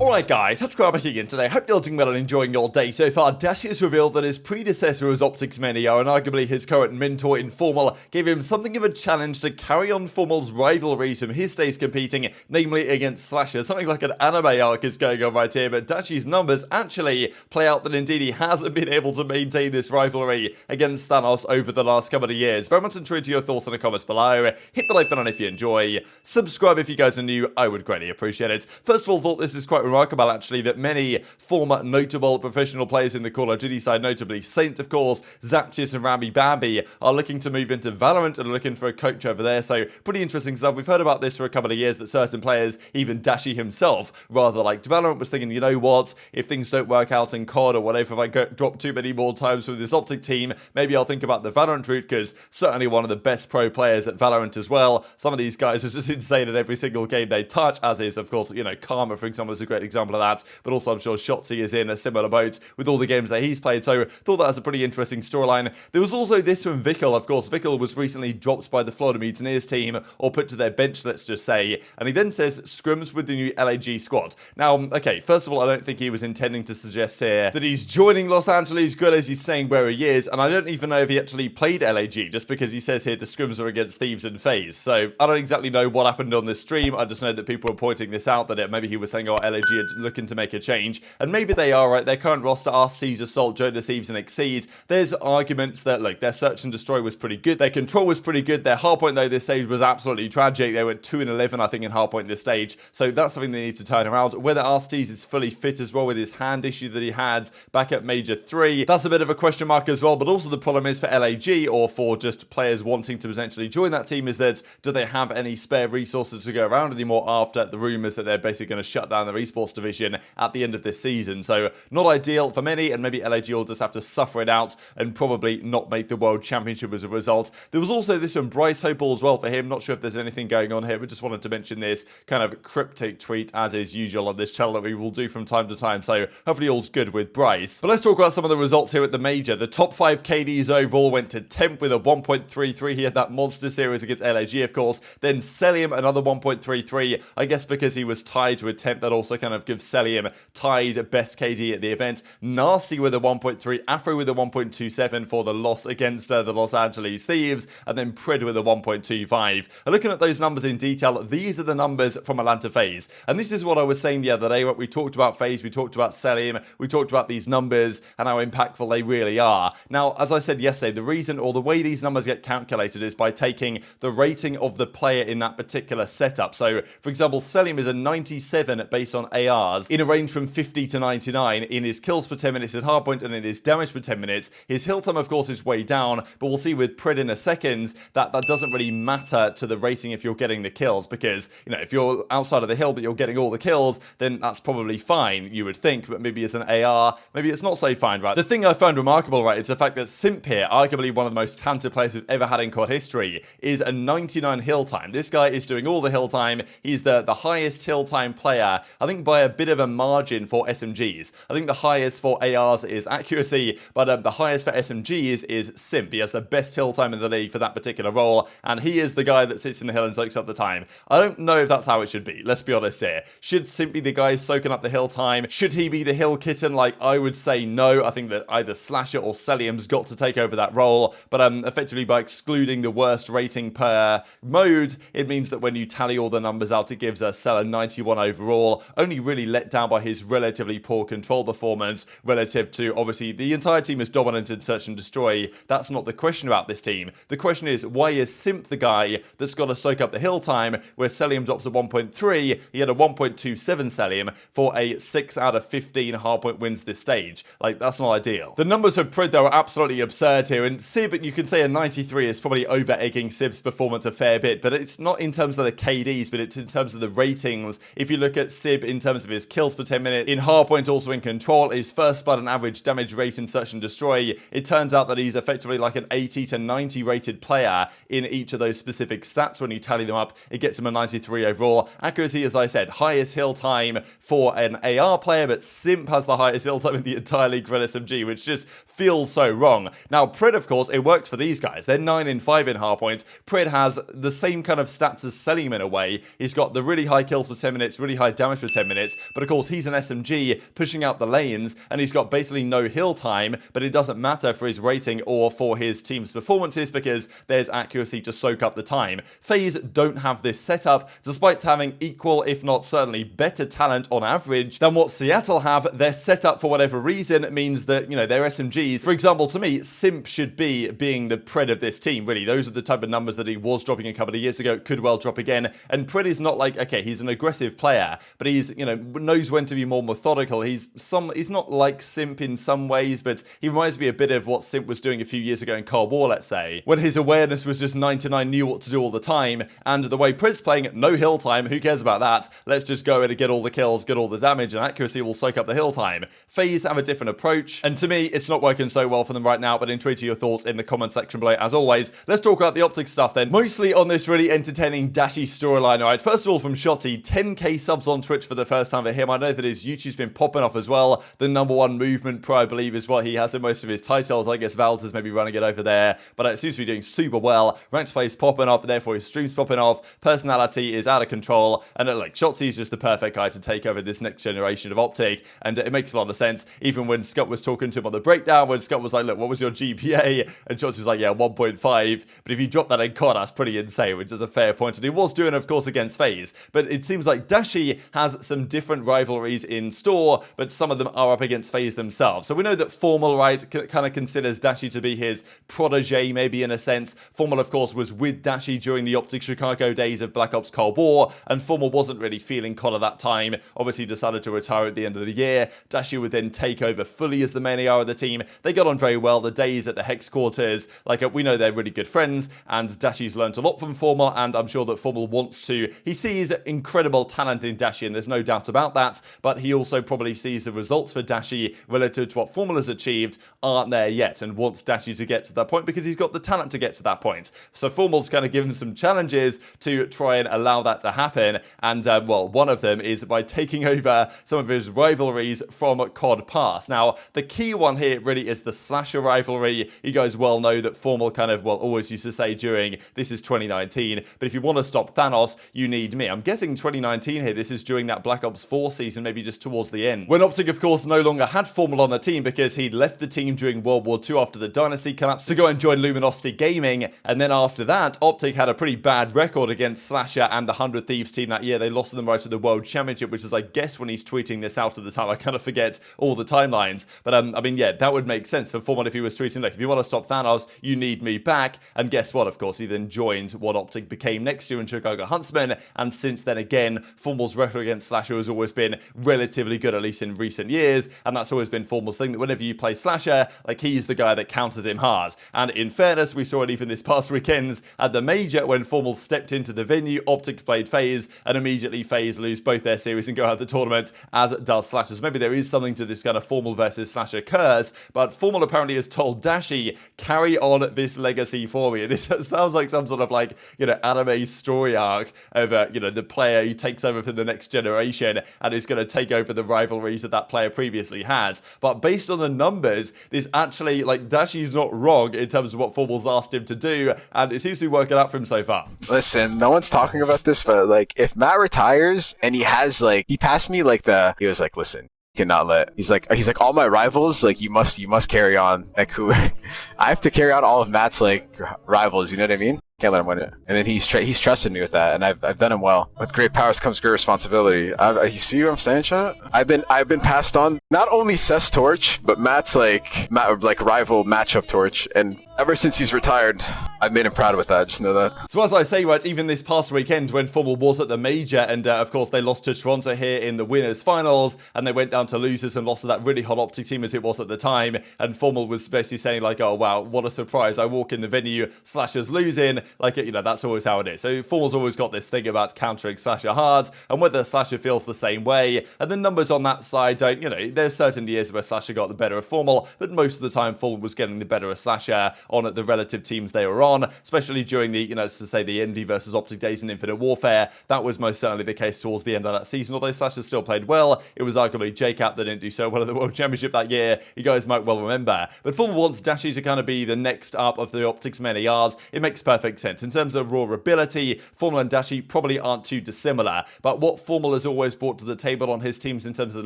Alright guys, subscribe back again today. Hope you're doing well and enjoying your day so far. Dashy has revealed that his predecessor as OpTic's mentor and arguably his current mentor in FormaL gave him something of a challenge to carry on FormaL's rivalries from his days competing, namely against SlasheR. Something like an anime arc is going on right here, but Dashy's numbers actually play out that indeed he hasn't been able to maintain this rivalry against Thanos over the last couple of years. Very much intrigued to your thoughts in the comments below. Hit the like button if you enjoy. Subscribe if you guys are new, I would greatly appreciate it. First of all, thought this is quite remarkable actually that many former notable professional players in the Call of Duty side, notably Saint of course, Zaptius and Rambi Bambi, are looking to move into Valorant and are looking for a coach over there, so pretty interesting stuff. We've heard about this for a couple of years, that certain players, even Dashy himself, rather like Valorant, was thinking, you know what, if things don't work out in COD or whatever, if I drop too many more times with this OpTic team, maybe I'll think about the Valorant route, because certainly one of the best pro players at Valorant as well. Some of these guys are just insane at every single game they touch, as is of course, you know, Karma for example is a great example of that, but also I'm sure Shotzzy is in a similar boat with all the games that he's played, so thought that was a pretty interesting storyline. There was also this from Vickle, of course. Vickle was recently dropped by the Florida Mutineers team, or put to their bench, let's just say, and he then says scrims with the new LAG squad. Now, okay, first of all, I don't think he was intending to suggest here that he's joining Los Angeles Guerrillas, he's staying where he is, and I don't even know if he actually played LAG, just because he says here the scrims are against Thieves and FaZe, so I don't exactly know what happened on this stream. I just know that people were pointing this out, that maybe he was saying, oh, LAG are looking to make a change, and maybe they are, right? Their current roster, Arcitys, Assault, JoeDeceives, and Exceed. There's arguments that, look, their Search and Destroy was pretty good, their Control was pretty good, their hardpoint, though, this stage was absolutely tragic. They went 2-11, I think, in hardpoint this stage, so that's something they need to turn around. Whether Arcitys is fully fit as well with his hand issue that he had back at Major 3, that's a bit of a question mark as well, but also the problem is for LAG, or for just players wanting to potentially join that team, is that do they have any spare resources to go around anymore after the rumours that they're basically going to shut down their esports division at the end of this season. So not ideal for many, and maybe LAG will just have to suffer it out and probably not make the World Championship as a result. There was also this from Bryce Hopel as well for him. Not sure if there's anything going on here, but just wanted to mention this kind of cryptic tweet, as is usual on this channel, that we will do from time to time, so hopefully all's good with Bryce. But let's talk about some of the results here at the Major. The top 5 KDs overall went to Temp with a 1.33. He had that monster series against LAG, of course. Then Cellium, another 1.33. I guess because he was tied to a Temp, that also kind of gives Cellium tied best KD at the event. Nasty with a 1.3. Afro with a 1.27 for the loss against the Los Angeles Thieves. And then Pred with a 1.25. Looking at those numbers in detail, these are the numbers from Atlanta FaZe. And this is what I was saying the other day. We talked about FaZe, we talked about Cellium, we talked about these numbers and how impactful they really are. Now, as I said yesterday, the reason, or the way these numbers get calculated, is by taking the rating of the player in that particular setup. So, for example, Cellium is a 97 based on ARs in a range from 50 to 99 in his kills per 10 minutes in hardpoint and in his damage per 10 minutes. His hill time, of course, is way down, but we'll see with Pred in a second that doesn't really matter to the rating if you're getting the kills, because, you know, if you're outside of the hill but you're getting all the kills, then that's probably fine, you would think, but maybe as an AR, maybe it's not so fine, right? The thing I found remarkable, right, is the fact that Simp here, arguably one of the most talented players we've ever had in COD history, is a 99 hill time. This guy is doing all the hill time. He's the highest hill time player, I think by a bit of a margin for SMGs. I think the highest for ARs is accuracy, but the highest for SMGs is Simp. He has the best hill time in the league for that particular role, and he is the guy that sits in the hill and soaks up the time. I don't know if that's how it should be, let's be honest here. Should Simp be the guy soaking up the hill time? Should he be the hill kitten? Like, I would say no. I think that either SlasheR or Cellium's got to take over that role, but effectively by excluding the worst rating per mode, it means that when you tally all the numbers out, it gives a Cell a 91 overall, only really let down by his relatively poor control performance relative to, obviously, the entire team is dominant in Search and Destroy. That's not the question about this team. The question is, why is Simp the guy that's got to soak up the hill time, where Cellium drops a 1.3, he had a 1.27 Cellium for a 6 out of 15 hardpoint wins this stage. Like, that's not ideal. The numbers of Pred, though, are absolutely absurd here, and Sib, you can say a 93 is probably over-egging Sib's performance a fair bit, but it's not in terms of the KDs, but it's in terms of the ratings. If you look at Sib in terms of his kills per 10 minutes, in hardpoint, also in control, his first blood and average damage rate in Search and Destroy, it turns out that he's effectively like an 80 to 90 rated player in each of those specific stats. When you tally them up, it gets him a 93 overall. Accuracy, as I said, highest hill time for an AR player, but Simp has the highest hill time in the entire league for an SMG, which just feels so wrong. Now, Pred, of course, it worked for these guys. They're 9 and 5 in hardpoint. Pred has the same kind of stats as Cellium in a way. He's got the really high kills per 10 minutes, really high damage per 10 minutes, but of course he's an SMG pushing out the lanes, and he's got basically no hill time, but it doesn't matter for his rating or for his team's performances because there's accuracy to soak up the time. FaZe don't have this setup, despite having equal, if not certainly better talent on average than what Seattle have. Their setup, for whatever reason, means that, you know, their SMGs, for example, to me, Simp should be being the Pred of this team, really. Those are the type of numbers that he was dropping a couple of years ago, could well drop again, and Pred is not like, okay, he's an aggressive player, but he's, you know, knows when to be more methodical. He's not like Simp in some ways, but he reminds me a bit of what Simp was doing a few years ago in Cold War, let's say, when his awareness was just 9 to 9, knew what to do all the time, and the way Pred's playing, no hill time, who cares about that? Let's just go in and get all the kills, get all the damage, and accuracy will soak up the hill time. FaZe have a different approach, and to me, it's not working so well for them right now, but intrigued to your thoughts in the comment section below. As always, let's talk about the OpTic stuff then, mostly on this really entertaining Dashy storyline. Alright, first of all, from Shotzzy, 10k subs on Twitch for the first time for him. I know that his YouTube's been popping off as well. The #1 movement pro, I believe, is what he has in most of his titles. I guess Val's is maybe running it over there, but it seems to be doing super well. Ranked play's popping off, therefore his stream's popping off. Personality is out of control, and like Shotzzy's just the perfect guy to take over this next generation of OpTic, and it makes a lot of sense. Even when Scump was talking to him on the breakdown, when Scump was like, look, what was your GPA? And Shotzzy was like, yeah, 1.5, but if you drop that in COD, that's pretty insane, which is a fair point, and he was doing, of course, against FaZe. But it seems like Dashy has some different rivalries in store, but some of them are up against FaZe themselves. So we know that FormaL, right, kind of considers Dashy to be his protege, maybe in a sense. FormaL, of course, was with Dashy during the OpTic Chicago days of Black Ops Cold War, and FormaL wasn't really feeling COD at that time. Obviously decided to retire at the end of the year. Dashy would then take over fully as the main AR of the team. They got on very well. The days at the Hex quarters, like we know they're really good friends, and Dashy's learned a lot from FormaL, and I'm sure that FormaL wants to. He sees incredible talent in Dashy, and there's no doubt about that, but he also probably sees the results for Dashy relative to what FormaL has achieved aren't there yet, and wants Dashy to get to that point because he's got the talent to get to that point. So FormaL's kind of given some challenges to try and allow that to happen, and well, one of them is by taking over some of his rivalries from COD past. Now, the key one here really is the SlasheR rivalry. You guys well know that FormaL kind of, well, always used to say during, this is 2019, but if you want to stop Thanos, you need me. I'm guessing 2019 here, this is during that Black Ops 4 season, maybe just towards the end, when OpTic, of course, no longer had FormaL on the team because he'd left the team during World War II after the Dynasty collapse to go and join Luminosity Gaming, and then after that, OpTic had a pretty bad record against SlasheR and the 100 Thieves team that year. They lost to them right at the World Championship, which is, I guess, when he's tweeting this out at the time. I kind of forget all the timelines, but I mean, yeah, that would make sense for FormaL if he was tweeting, look, if you want to stop Thanos, you need me back, and guess what, of course, he then joined what OpTic became next year in Chicago Huntsmen, and since then, again, FormaL's record against SlasheR has always been relatively good, at least in recent years, and that's always been FormaL's thing, that whenever you play SlasheR, like, he's the guy that counters him hard. And in fairness, we saw it even this past weekend at the Major when FormaL stepped into the venue. OpTic played FaZe, and immediately FaZe lose both their series and go out of the tournament, as does SlasheR. So maybe there is something to this kind of FormaL versus SlasheR curse, but FormaL apparently has told Dashy, carry on this legacy for me. And this sounds like some sort of, like, you know, anime story arc of, you know, the player who takes over for the next generation and is going to take over the rivalries that that player previously had. But based on the numbers, this actually, like, Dashy's not wrong in terms of what FormaL's asked him to do, and it seems to be working out for him so far. Listen, no one's talking about this, but, like, if Matt retires and he has, like, he passed me, like, he was like, listen, cannot let, he's like all my rivals, like, you must carry on, like, who I have to carry on all of Matt's, like, rivals, you know what I mean? Can't let him win it. And then he's trusted me with that, and I've done him well. With great powers comes great responsibility. You see what I'm saying, Chat? I've been passed on not only Seth's torch, but Matt's like rival matchup torch, and ever since he's retired, I've made him proud with that. Just know that. So as I say, right, even this past weekend when FormaL was at the Major, and of course they lost to Toronto here in the winners finals, and they went down to losers and lost to that really hot OpTic team as it was at the time, and FormaL was basically saying, like, oh wow, what a surprise, I walk in the venue, SlasheR's losing. Like, you know, that's always how it is. So FormaL's always got this thing about countering SlasheR hard, and whether SlasheR feels the same way, and the numbers on that side don't, you know, there's certain years where SlasheR got the better of FormaL, but most of the time FormaL was getting the better of SlasheR on the relative teams they were on, especially during the, you know, to say the Envy versus OpTic days in Infinite Warfare. That was most certainly the case towards the end of that season, although SlasheR still played well. It was arguably JCap that didn't do so well at the World Championship that year, you guys might well remember. But FormaL wants Dashy to kind of be the next up of the OpTic's many ARs. It makes perfect makes sense. In terms of raw ability, FormaL and Dashy probably aren't too dissimilar, but what FormaL has always brought to the table on his teams in terms of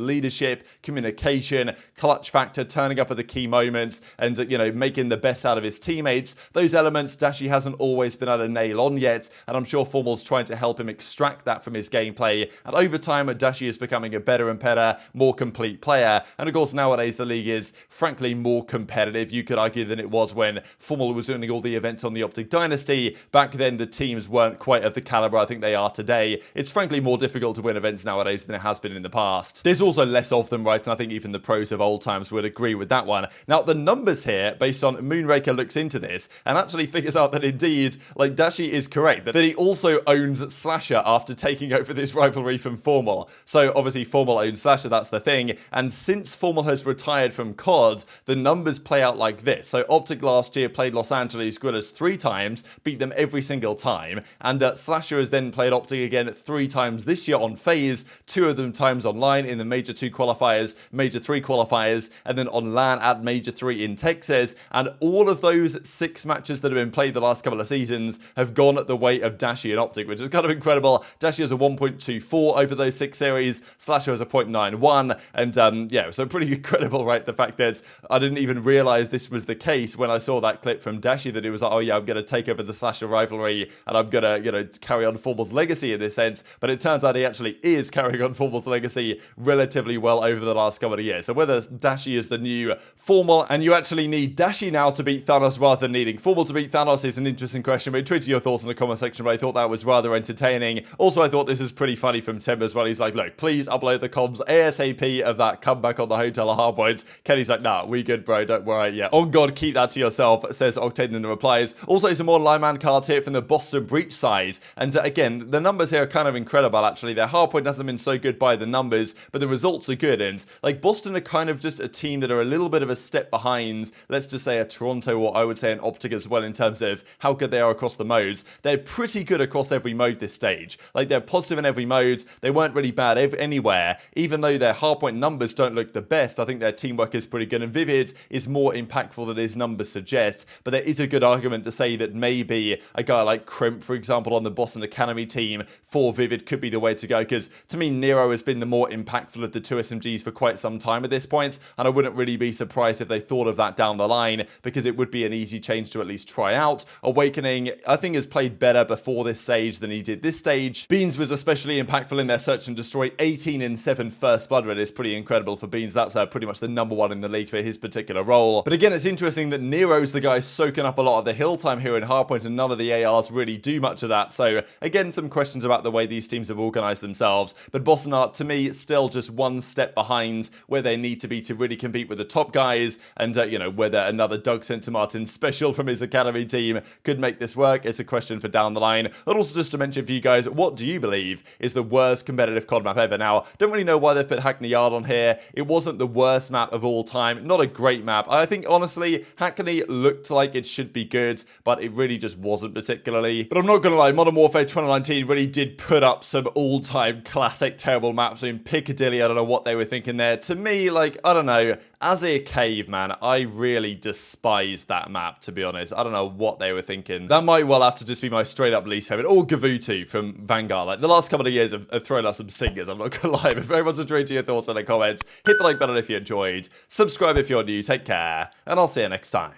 leadership, communication, clutch factor, turning up at the key moments, and, you know, making the best out of his teammates, those elements Dashy hasn't always been able to nail on yet, and I'm sure FormaL's trying to help him extract that from his gameplay, and over time, Dashy is becoming a better and better, more complete player, and of course, nowadays, the league is, frankly, more competitive, you could argue, than it was when FormaL was winning all the events on the OpTic Dynasty. Back then, the teams weren't quite of the caliber I think they are today. It's frankly more difficult to win events nowadays than it has been in the past. There's also less of them, right? And I think even the pros of old times would agree with that one. Now, the numbers here, based on Moonraker looks into this, and actually figures out that indeed, like, Dashy is correct, that he also owns SlasheR after taking over this rivalry from FormaL. So, obviously, FormaL owns SlasheR, that's the thing, and since FormaL has retired from COD, the numbers play out like this. So, OpTic last year played Los Angeles Guerrillas 3 times, beat them every single time, and SlasheR has then played OpTic again 3 times this year on FaZe, 2 of them times online in the Major 2 qualifiers, Major 3 qualifiers, and then on LAN at Major 3 in Texas, and all of those 6 matches that have been played the last couple of seasons have gone the way of Dashy and OpTic, which is kind of incredible. Dashy has a 1.24 over those 6 series, SlasheR has a 0.91, and yeah, so pretty incredible, right? The fact that I didn't even realize this was the case when I saw that clip from Dashy, that it was like, oh yeah, I'm going to take over the SlasheR rivalry, and I'm going to, you know, carry on FormaL's legacy in this sense, but it turns out he actually is carrying on FormaL's legacy relatively well over the last couple of years. So whether Dashy is the new FormaL, and you actually need Dashy now to beat Thanos rather than needing FormaL to beat Thanos, is an interesting question, but tweet your thoughts in the comment section, but I thought that was rather entertaining. Also, I thought this is pretty funny from Tim as well. He's like, look, please upload the comms ASAP of that comeback on the hotel at Hardpoint. Kenny's like, nah, we good, bro, don't worry. Yeah, on God, keep that to yourself, says Octane in the replies. Also, some more Lionman Cards here from the Boston Breach side, and again, the numbers here are kind of incredible, actually. Their hardpoint hasn't been so good by the numbers, but the results are good, and like Boston are kind of just a team that are a little bit of a step behind, let's just say, a Toronto, or I would say an OpTic as well, in terms of how good they are across the modes. They're pretty good across every mode this stage. Like, they're positive in every mode, they weren't really bad anywhere, even though their hardpoint numbers don't look the best. I think their teamwork is pretty good, and Vivid is more impactful than his numbers suggest, but there is a good argument to say that maybe a guy like Crimp, for example, on the Boston Academy team for Vivid could be the way to go, because to me, Nero has been the more impactful of the 2 SMGs for quite some time at this point, and I wouldn't really be surprised if they thought of that down the line, because it would be an easy change to at least try out. Awakening, I think, has played better before this stage than he did this stage. Beans was especially impactful in their Search and Destroy. 18 in 7 first blood rate is pretty incredible for Beans. That's pretty much the #1 in the league for his particular role. But again, it's interesting that Nero's the guy soaking up a lot of the hill time here in Hardpoint, and none of the ARs really do much of that. So again, some questions about the way these teams have organized themselves. But Boston are, to me, still just one step behind where they need to be to really compete with the top guys. And, you know, whether another Doug Martin special from his academy team could make this work, it's a question for down the line. And also, just to mention for you guys, what do you believe is the worst competitive COD map ever? Now, don't really know why they've put Hackney Yard on here. It wasn't the worst map of all time. Not a great map. I think, honestly, Hackney looked like it should be good, but it really just wasn't particularly. But I'm not going to lie, Modern Warfare 2019 really did put up some all-time classic terrible maps. I mean, Piccadilly, I don't know what they were thinking there. To me, like, I don't know, as a caveman, I really despise that map, to be honest. I don't know what they were thinking. That might well have to just be my straight-up least favorite. Or Gavutu from Vanguard. Like, the last couple of years have thrown out some stingers, I'm not going to lie. But very much enjoyed your thoughts in the comments. Hit the like button if you enjoyed. Subscribe if you're new. Take care. And I'll see you next time.